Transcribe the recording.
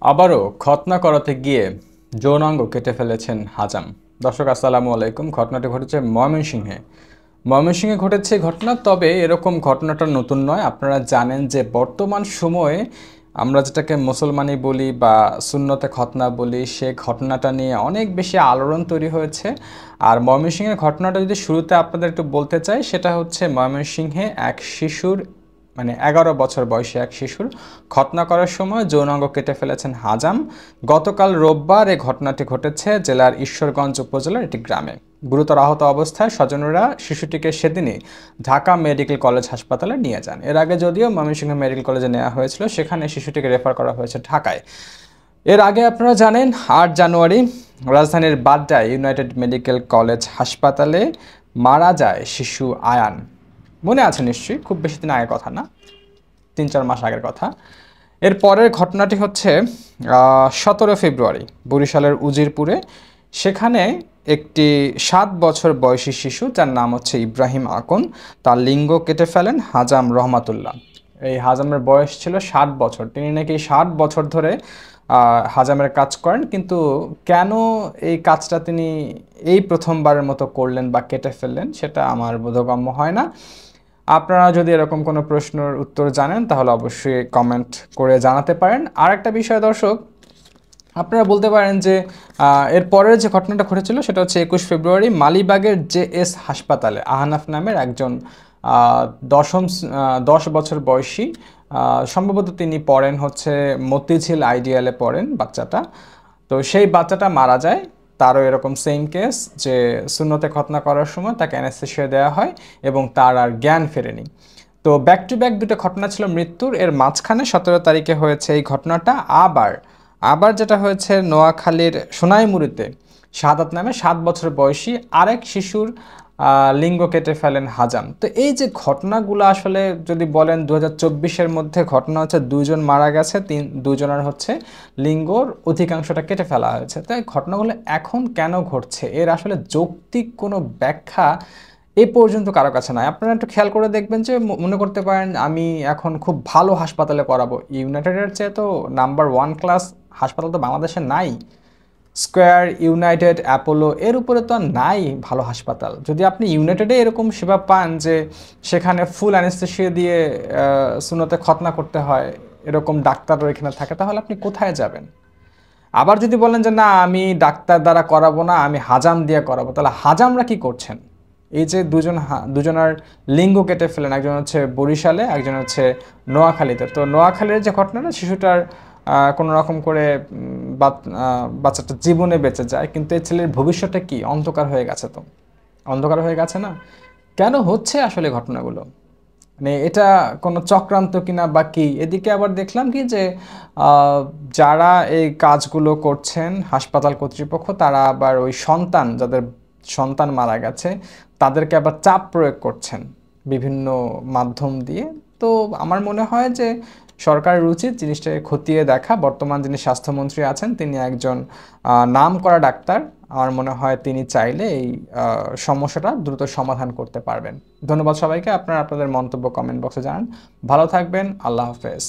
আবারও খতনা করাতে গিয়ে যৌনাঙ্গ কেটে ফেলেছেন হাজাম। দর্শক আসসালামু আলাইকুম। ঘটনাটি ঘটেছে ময়মনসিংহে। ময়মনসিংহে ঘটেছে ঘটনা, তবে এরকম ঘটনাটা নতুন নয়। আপনারা জানেন যে বর্তমান সময়ে আমরা যেটাকে মুসলমানি বলি বা সুন্নতে খতনা বলি, সে ঘটনাটা নিয়ে অনেক বেশি আলোড়ন তৈরি হয়েছে। আর ময়মনসিংহের ঘটনাটা যদি শুরুতে আপনাদের একটু বলতে চাই, সেটা হচ্ছে ময়মনসিংহে এক শিশুর 11 বছর বয়সী এক শিশুর খতনা করার সময় যৌনাঙ্গ কেটে ফেলেছেন হাজাম। গতকাল রোববার এই ঘটনাটি ঘটেছে জেলার ঈশ্বরগঞ্জ উপজেলার একটি গ্রামে। গুরুতর আহত অবস্থায় স্বজনরা শিশুটিকে সেদিনই ঢাকা মেডিকেল কলেজ হাসপাতালে নিয়ে যান। এর আগে যদিও ময়মনসিংহ মেডিকেল কলেজে নেওয়া হয়েছিল, সেখানে শিশুটিকে রেফার করা হয়েছে ঢাকায়। এর আগে আপনারা জানেন 8 জানুয়ারি রাজধানীর বাড্ডায় ইউনাইটেড মেডিকেল কলেজ হাসপাতালে মারা যায় শিশু আয়ান। মনে আছে নিশ্চয়ই, খুব বেশি দিন আগের কথা না, 3-4 মাস আগের কথা। এর পরের ঘটনাটি হচ্ছে 17 ফেব্রুয়ারি বরিশালের উজিরপুরে। সেখানে একটি 7 বছর বয়সী শিশু, যার নাম হচ্ছে ইব্রাহিম আকন, তার লিঙ্গ কেটে ফেলেন হাজাম রহমাতুল্লাহ। এই হাজামের বয়স ছিল 7 বছর। তিনি নাকি 7 বছর ধরে হাজামের কাজ করেন, কিন্তু কেন এই কাজটা তিনি এই প্রথমবারের মতো করলেন বা কেটে ফেললেন, সেটা আমার বোধগম্য হয় না। আপনারা যদি এরকম কোনো প্রশ্নের উত্তর জানেন তাহলে অবশ্যই কমেন্ট করে জানাতে পারেন। আর একটা বিষয় দর্শক, আপনারা বলতে পারেন যে এর পরের যে ঘটনাটা ঘটেছিল সেটা হচ্ছে 21 ফেব্রুয়ারি মালিবাগের জেএস হাসপাতালে আহনাফ নামের একজন 10 বছর বয়সী, সম্ভবত তিনি পড়েন হচ্ছে মতিঝিল আইডিয়ালে পড়েন বাচ্চাটা। তো সেই বাচ্চাটা মারা যায়। তারও এরকম সেম কেস, যে সুন্নতে খতনা করার সময় তাকে অ্যানেস্থেসিয়া দেওয়া হয় এবং তার আর জ্ঞান ফেরেনি। তো ব্যাক টু ব্যাক দুটো ঘটনা ছিল মৃত্যুর। এর মাঝখানে 17 তারিখে হয়েছে এই ঘটনাটা। আবার যেটা হয়েছে নোয়াখালীর সোনাইমুড়িতে শাহাদাত নামে 7 বছর বয়সী আরেক শিশুর লিঙ্গ কেটে ফেলেন হাজাম। তো এই যে ঘটনাগুলো আসলে যদি বলেন 2024-এর মধ্যে ঘটনা হচ্ছে 2 জন মারা গেছে, 2 জনের হচ্ছে লিঙ্গর অধিকাংশটা কেটে ফেলা হয়েছে। তো এই ঘটনাগুলো এখন কেন ঘটছে, এর আসলে যৌক্তিক কোনো ব্যাখ্যা এ পর্যন্ত কারো কাছে নাই। আপনারা একটু খেয়াল করে দেখবেন যে মনে করতে পারেন আমি এখন খুব ভালো হাসপাতালে করাবো। ইউনাইটেডের চেয়ে তো নাম্বার 1 ক্লাস হাসপাতাল তো বাংলাদেশে নাই। স্কয়ার, ইউনাইটেড, অ্যাপোলো, এর উপরে তো আর নাই ভালো হাসপাতাল। যদি আপনি ইউনাইটেডে এরকম সেবা পান যে সেখানে ফুল অ্যানেস্থেসিয়া দিয়ে সুন্নতে খতনা করতে হয়, এরকম ডাক্তারও এখানে থাকে, তাহলে আপনি কোথায় যাবেন? আবার যদি বলেন যে না, আমি ডাক্তার দ্বারা করাবো না, আমি হাজাম দিয়ে করাবো, তাহলে হাজামরা কি করছেন? এই যে দুজনের লিঙ্গ কেটে ফেলেন, একজন হচ্ছে বরিশালে, একজন হচ্ছে নোয়াখালীতে। তো নোয়াখালীর যে ঘটনাটা, শিশুটার কোনো রকম করে বাচ্চাটা জীবনে বেঁচে যায়, কিন্তু এই ছেলের ভবিষ্যৎটা কি অন্ধকার হয়ে গেছে। তো অন্ধকার হয়ে গেছে না? কেন হচ্ছে আসলে ঘটনাগুলো? মানে এটা কোনো চক্রান্ত কিনা বা কি? এদিকে আবার দেখলাম কি যে যারা এই কাজগুলো করছেন হাসপাতাল কর্তৃপক্ষ, তারা আবার ওই যাদের সন্তান মারা গেছে তাদেরকে আবার চাপ প্রয়োগ করছেন বিভিন্ন মাধ্যম দিয়ে। তো আমার মনে হয় যে সরকারের উচিত জিনিসটাকে খতিয়ে দেখা। বর্তমান যিনি স্বাস্থ্যমন্ত্রী আছেন, তিনি একজন নামকরা ডাক্তার। আমার মনে হয় তিনি চাইলে এই সমস্যাটা দ্রুত সমাধান করতে পারবেন। ধন্যবাদ সবাইকে। আপনারা আপনাদের মন্তব্য কমেন্ট বক্সে জানান। ভালো থাকবেন। আল্লাহ হাফেজ।